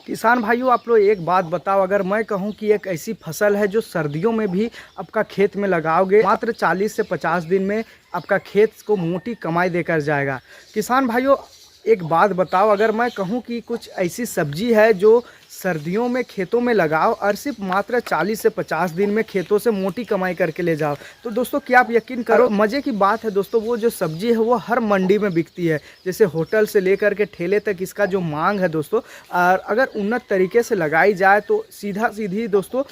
किसान भाइयों, आप लोग एक बात बताओ, अगर मैं कहूं कि एक ऐसी फसल है जो सर्दियों में भी आपका खेत में लगाओगे, मात्र 40 से 50 दिन में आपका खेत को मोटी कमाई देकर जाएगा। किसान भाइयों, एक बात बताओ, अगर मैं कहूं कि कुछ ऐसी सब्जी है जो सर्दियों में खेतों में लगाओ और सिर्फ मात्र 40 से 50 दिन में खेतों से मोटी कमाई करके ले जाओ, तो दोस्तों क्या आप यकीन करो, मज़े की बात है दोस्तों, वो जो सब्जी है वो हर मंडी में बिकती है। जैसे होटल से लेकर के ठेले तक इसका जो मांग है दोस्तों, और अगर उन्नत तरीके से लगाई जाए तो सीधा सीधी दोस्तों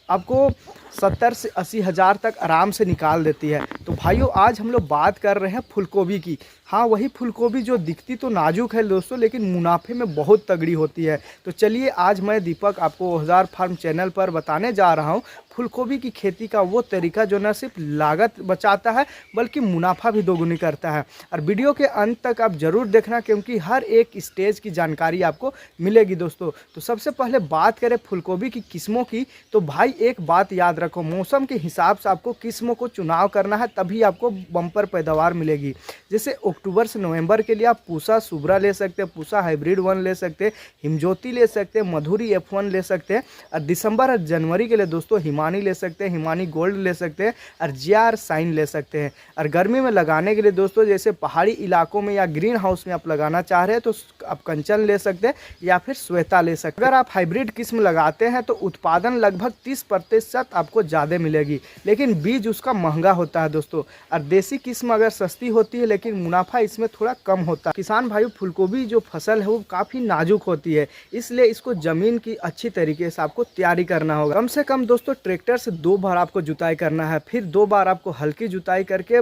आपको 70 से 80 हज़ार तक आराम से निकाल देती है। तो भाइयों, आज हम लोग बात कर रहे हैं फूलगोभी की। हाँ, वही फूलगोभी जो दिखती तो नाजुक है दोस्तों, लेकिन मुनाफे में बहुत तगड़ी होती है। तो चलिए, आज मैं दीपक आपको ओहजार फार्म चैनल पर बताने जा रहा हूँ फूलगोभी की खेती का वो तरीका जो न सिर्फ लागत बचाता है बल्कि मुनाफा भी दोगुनी करता है। और वीडियो के अंत तक आप ज़रूर देखना, क्योंकि हर एक स्टेज की जानकारी आपको मिलेगी दोस्तों। तो सबसे पहले बात करें फूलगोभी की किस्मों की, तो भाई एक बात याद रखो, मौसम के हिसाब से आपको किस्मों को चुनाव करना है, तभी आपको बम्पर पैदावार मिलेगी। जैसे अक्टूबर से नवंबर के लिए आप पूसा सुब्रा ले सकते हैं, पूसा हाइब्रिड 1 ले सकते हैं, हिमज्योति ले सकते हैं, मधुरी F1 ले सकते हैं। और दिसंबर और जनवरी के लिए दोस्तों हिमानी ले सकते हैं, हिमानी गोल्ड ले सकते हैं, और JR साइन ले सकते हैं। और गर्मी में लगाने के लिए दोस्तों, जैसे पहाड़ी इलाकों में या ग्रीन हाउस में आप लगाना चाह रहे हैं तो आप कंचन ले सकते हैं या फिर श्वेता ले सकते हैं। अगर आप हाइब्रिड किस्म लगाते हैं तो उत्पादन लगभग 30% आपको ज़्यादा मिलेगी, लेकिन बीज उसका महंगा होता है दोस्तों। और देसी किस्म अगर सस्ती होती है लेकिन मुनाफा इसमें थोड़ा कम होता है। किसान भाइयों, फूलगोभी जो फसल है वो काफ़ी नाजुक होती है, इसलिए इसको ज़मीन की अच्छी तरीके से आपको तैयारी करना होगा। कम से कम दोस्तों ट्रैक्टर से 2 बार आपको जुताई करना है, फिर 2 बार आपको हल्की जुताई करके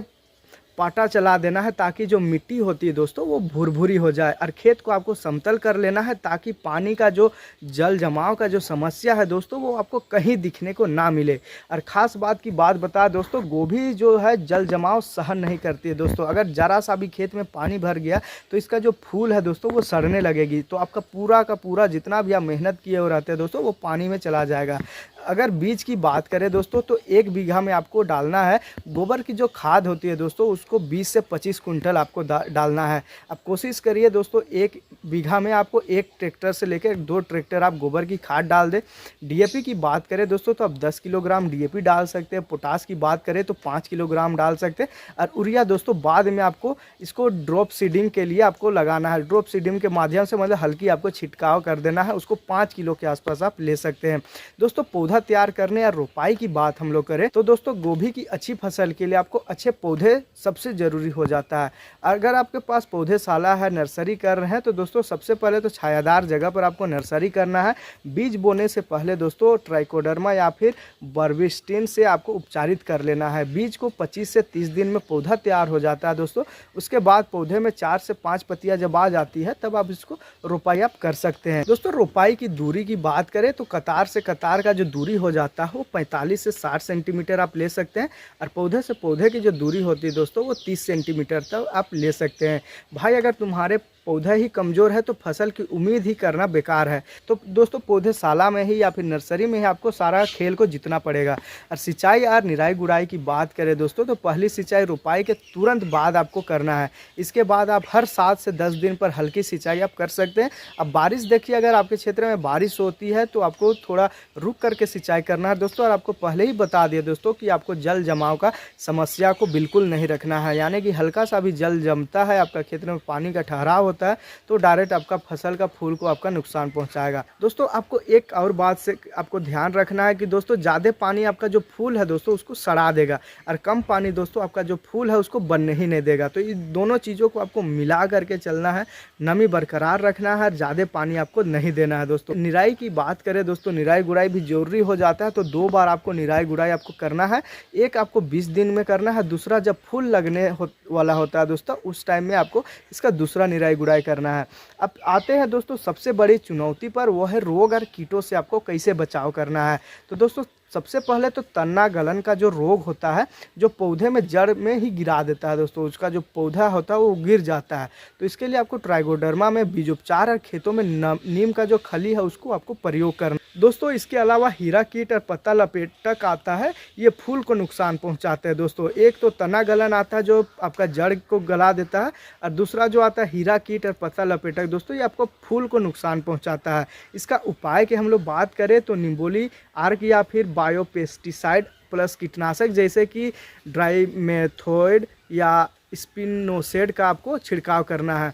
पाटा चला देना है, ताकि जो मिट्टी होती है दोस्तों वो भुरभुरी हो जाए। और खेत को आपको समतल कर लेना है, ताकि पानी का जो जल जमाव का जो समस्या है दोस्तों वो आपको कहीं दिखने को ना मिले। और ख़ास बात की बात बता दोस्तों, गोभी जो है जल जमाव सहन नहीं करती है दोस्तों। अगर ज़रा सा भी खेत में पानी भर गया तो इसका जो फूल है दोस्तों वो सड़ने लगेगी, तो आपका पूरा का पूरा जितना भी आप मेहनत किए हो रहते हैं दोस्तों वो पानी में चला जाएगा। अगर बीज की बात करें दोस्तों, तो 1 बीघा में आपको डालना है गोबर की जो खाद होती है दोस्तों, उसको 20 से 25 कुंटल आपको डालना है। अब कोशिश करिए दोस्तों, 1 बीघा में आपको 1 ट्रैक्टर से लेकर 2 ट्रैक्टर आप गोबर की खाद डाल दें। DAP की बात करें दोस्तों, तो आप 10 किलोग्राम DAP डाल सकते हैं। पोटास की बात करें तो 5 किलोग्राम डाल सकते हैं। और यूरिया दोस्तों बाद में आपको इसको ड्रॉप सीडिंग के लिए आपको लगाना है। ड्रॉप सीडिंग के माध्यम से मतलब हल्की आपको छिड़काव कर देना है, उसको 5 किलो के आसपास आप ले सकते हैं दोस्तों। पौधा तैयार करने या रोपाई की बात हम लोग करें तो दोस्तों, गोभी की अच्छी फसल के लिए आपको अच्छे पौधे सबसे ज़रूरी हो जाता है। अगर आपके पास पौधेशाला है, नर्सरी कर रहे हैं, तो दोस्तों सबसे पहले तो छायादार जगह पर आपको नर्सरी करना है। बीज बोने से पहले दोस्तों ट्राइकोडर्मा या फिर बर्बिस्टिन से आपको उपचारित कर लेना है। बीज को 25 से 30 दिन में पौधा तैयार हो जाता है दोस्तों। उसके बाद पौधे में 4 से 5 पत्तियां जब आ जाती है तब आप इसको रोपाई आप कर सकते हैं दोस्तों। रोपाई की दूरी की बात करें तो कतार से कतार का जो दूरी हो जाता है वो 45 से 60 सेंटीमीटर आप ले सकते हैं। और पौधे से पौधे की जो दूरी होती है दोस्तों वो 30 सेंटीमीटर तक आप ले सकते हैं। भाई, अगर तुम्हारे पौधा ही कमज़ोर है तो फसल की उम्मीद ही करना बेकार है। तो दोस्तों पौधेशाला में ही या फिर नर्सरी में ही आपको सारा खेल को जीतना पड़ेगा। और सिंचाई और निराई गुड़ाई की बात करें दोस्तों, तो पहली सिंचाई रोपाई के तुरंत बाद आपको करना है। इसके बाद आप हर 7 से 10 दिन पर हल्की सिंचाई आप कर सकते हैं। अब बारिश देखिए, अगर आपके क्षेत्र में बारिश होती है तो आपको थोड़ा रुक करके सिंचाई करना है दोस्तों। और आपको पहले ही बता दिया दोस्तों कि आपको जल जमाव का समस्या को बिल्कुल नहीं रखना है, यानी कि हल्का सा भी जल जमता है, आपका क्षेत्र में पानी का ठहराव होता है तो डायरेक्ट आपका फसल का फूल को आपका नुकसान पहुंचाएगा। दोस्तों आपको एक और बात से आपको ध्यान रखना है कि दोस्तों ज़्यादा पानी आपका जो फूल है दोस्तों उसको सड़ा देगा, और कम पानी दोस्तों आपका जो फूल है उसको बनने ही नहीं देगा। तो इन दोनों चीज़ों को आपको मिला करके चलना है, नमी बरकरार रखना है, ज़्यादा पानी आपको नहीं देना है दोस्तों। निराई की बात करें दोस्तों, निराई गुड़ाई भी जरूरी हो जाता है, तो 2 बार आपको निराई गुड़ाई आपको करना है। एक आपको 20 दिन में करना है, दूसरा जब फूल लगने वाला होता है दोस्तों उस टाइम में आपको इसका दूसरा निराई गुड़ाई करना है। अब आते हैं दोस्तों सबसे बड़ी चुनौती पर, वो है रोग और कीटों से आपको कैसे बचाव करना है। तो दोस्तों सबसे पहले तो तना गलन का जो रोग होता है, जो पौधे में जड़ में ही गिरा देता है दोस्तों, उसका जो पौधा होता है वो गिर जाता है। तो इसके लिए आपको ट्राइकोडर्मा में बीजोपचार और खेतों में नीम का जो खली है उसको आपको प्रयोग करना दोस्तों। इसके अलावा हीरा कीट और पत्ता लपेटक आता है, ये फूल को नुकसान पहुंचाते हैं दोस्तों। एक तो तना गलन आता है जो आपका जड़ को गला देता है, और दूसरा जो आता है हीरा कीट और पत्ता लपेटक दोस्तों, ये आपको फूल को नुकसान पहुंचाता है। इसका उपाय की हम लोग बात करें तो निम्बोली आर्क या फिर बायोपेस्टिसाइड प्लस कीटनाशक जैसे कि ड्राइमेथोइड या स्पिनोसेड का आपको छिड़काव करना है।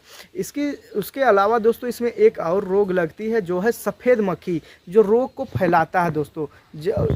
उसके अलावा दोस्तों इसमें एक और रोग लगती है जो है सफ़ेद मक्खी, जो रोग को फैलाता है दोस्तों।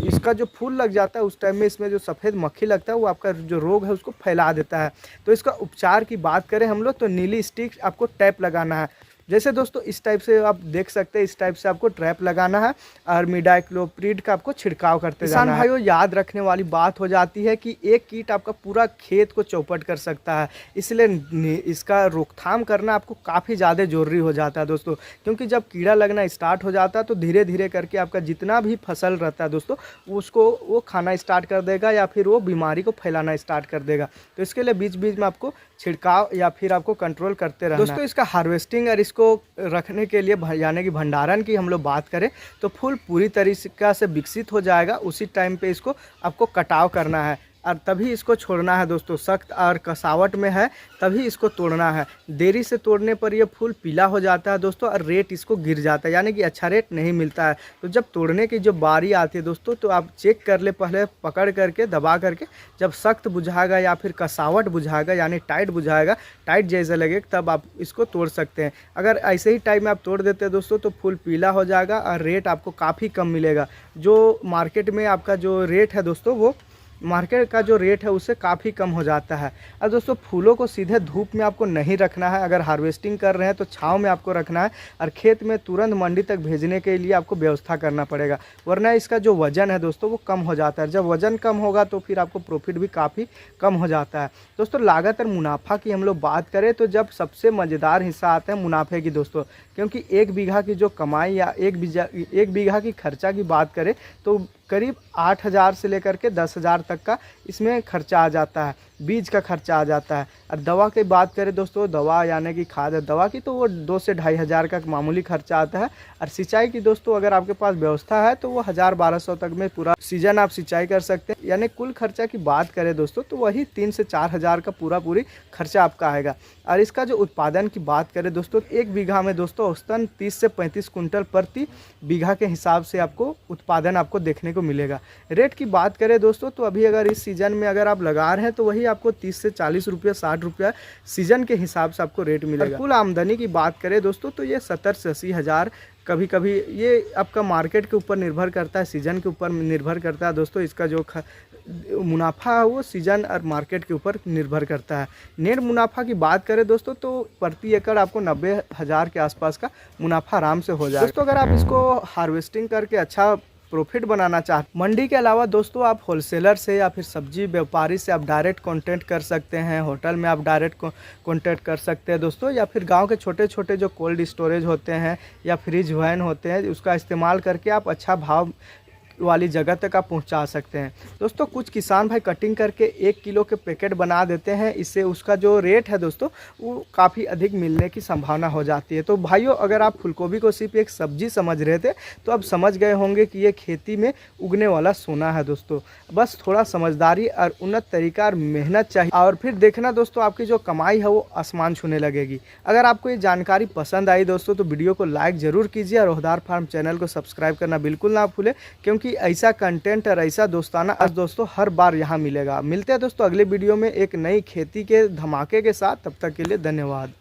इसका जो फूल लग जाता है उस टाइम में इसमें जो सफ़ेद मक्खी लगता है वो आपका जो रोग है उसको फैला देता है। तो इसका उपचार की बात करें हम लोग तो नीली स्टिक आपको टैप लगाना है। जैसे दोस्तों इस टाइप से आप देख सकते हैं, इस टाइप से आपको ट्रैप लगाना है और मिडाक्लोप्रिड का आपको छिड़काव करते जाना है। किसान भाइयों याद रखने वाली बात हो जाती है कि एक कीट आपका पूरा खेत को चौपट कर सकता है, इसलिए इसका रोकथाम करना आपको काफ़ी ज़्यादा ज़रूरी हो जाता है दोस्तों। क्योंकि जब कीड़ा लगना स्टार्ट हो जाता है तो धीरे धीरे करके आपका जितना भी फसल रहता है दोस्तों उसको वो खाना स्टार्ट कर देगा या फिर वो बीमारी को फैलाना स्टार्ट कर देगा। तो इसके लिए बीच बीच में आपको छिड़काव या फिर आपको कंट्रोल करते रहना दोस्तों। इसका हार्वेस्टिंग और इसको रखने के लिए यानी कि भंडारण की हम लोग बात करें तो फूल पूरी तरीके से विकसित हो जाएगा, उसी टाइम पे इसको आपको कटाव करना है और तभी इसको छोड़ना है दोस्तों। सख्त और कसावट में है तभी इसको तोड़ना है, देरी से तोड़ने पर यह फूल पीला हो जाता है दोस्तों और रेट इसको गिर जाता है, यानी कि अच्छा रेट नहीं मिलता है। तो जब तोड़ने की जो बारी आती है दोस्तों तो आप चेक कर ले, पहले पकड़ करके दबा करके, जब सख्त बुझाएगा या फिर कसावट बुझाएगा यानी टाइट बुझाएगा, टाइट जैसे लगे तब आप इसको तोड़ सकते हैं। अगर ऐसे ही टाइम में आप तोड़ देते हैं दोस्तों तो फूल पीला हो जाएगा और रेट आपको काफ़ी कम मिलेगा। जो मार्केट में आपका जो रेट है दोस्तों वो मार्केट का जो रेट है उससे काफ़ी कम हो जाता है। और दोस्तों फूलों को सीधे धूप में आपको नहीं रखना है, अगर हार्वेस्टिंग कर रहे हैं तो छांव में आपको रखना है और खेत में तुरंत मंडी तक भेजने के लिए आपको व्यवस्था करना पड़ेगा, वरना इसका जो वज़न है दोस्तों वो कम हो जाता है। जब वज़न कम होगा तो फिर आपको प्रॉफिट भी काफ़ी कम हो जाता है दोस्तों। लागत और मुनाफा की हम लोग बात करें तो जब सबसे मज़ेदार हिस्सा आता है मुनाफे की दोस्तों, क्योंकि 1 बीघा की जो कमाई या 1 बीघा की खर्चा की बात करें तो करीब 8,000 से लेकर के 10,000 तक का इसमें खर्चा आ जाता है, बीज का खर्चा आ जाता है। और दवा की बात करें दोस्तों, दवा यानी कि खाद दवा की तो वो 2 से 2,500 का मामूली खर्चा आता है। और सिंचाई की दोस्तों अगर आपके पास व्यवस्था है तो वो 1,000-1,200 तक में पूरा सीजन आप सिंचाई कर सकते हैं। यानी कुल खर्चा की बात करें दोस्तों तो वही 3 से 4,000 का पूरी खर्चा आपका आएगा। और इसका जो उत्पादन की बात करें दोस्तों 1 बीघा में दोस्तों औसतन 30 से 35 कुंटल प्रति बीघा के हिसाब से आपको उत्पादन आपको देखने को मिलेगा। रेट की बात करें दोस्तों तो अभी अगर इस सीज़न में अगर आप लगा रहे हैं तो वही आपको 30 से 40 रुपये 60 रुपया सीज़न के हिसाब से आपको रेट मिलेगा। कुल आमदनी की बात करें दोस्तों तो ये 70 से 80 हज़ार, कभी कभी ये आपका मार्केट के ऊपर निर्भर करता है, सीज़न के ऊपर निर्भर करता है दोस्तों। इसका जो मुनाफा है वो सीज़न और मार्केट के ऊपर निर्भर करता है। नेट मुनाफा की बात करें दोस्तों तो प्रति एकड़ आपको 90,000 के आसपास का मुनाफा आराम से हो जाएगा दोस्तों। अगर आप इसको हार्वेस्टिंग करके अच्छा प्रॉफिट बनाना चाहते, मंडी के अलावा दोस्तों आप होलसेलर से या फिर सब्जी व्यापारी से आप डायरेक्ट कांटेक्ट कर सकते हैं, होटल में आप डायरेक्ट कांटेक्ट कर सकते हैं दोस्तों, या फिर गांव के छोटे छोटे जो कोल्ड स्टोरेज होते हैं या फ्रिज वैन होते हैं उसका इस्तेमाल करके आप अच्छा भाव वाली जगह तक आप पहुंचा सकते हैं दोस्तों। कुछ किसान भाई कटिंग करके 1 किलो के पैकेट बना देते हैं, इससे उसका जो रेट है दोस्तों वो काफ़ी अधिक मिलने की संभावना हो जाती है। तो भाइयों अगर आप फूलगोभी को सिर्फ एक सब्जी समझ रहे थे तो अब समझ गए होंगे कि ये खेती में उगने वाला सोना है दोस्तों। बस थोड़ा समझदारी और उन्नत तरीका और मेहनत चाहिए और फिर देखना दोस्तों आपकी जो कमाई है वो आसमान छूने लगेगी। अगर आपको ये जानकारी पसंद आई दोस्तों तो वीडियो को लाइक ज़रूर कीजिए और ओहदार फार्म चैनल को सब्सक्राइब करना बिल्कुल ना भूलें, क्योंकि ऐसा कंटेंट और ऐसा दोस्ताना आज दोस्तों हर बार यहाँ मिलेगा। मिलते हैं दोस्तों अगले वीडियो में एक नई खेती के धमाके के साथ, तब तक के लिए धन्यवाद।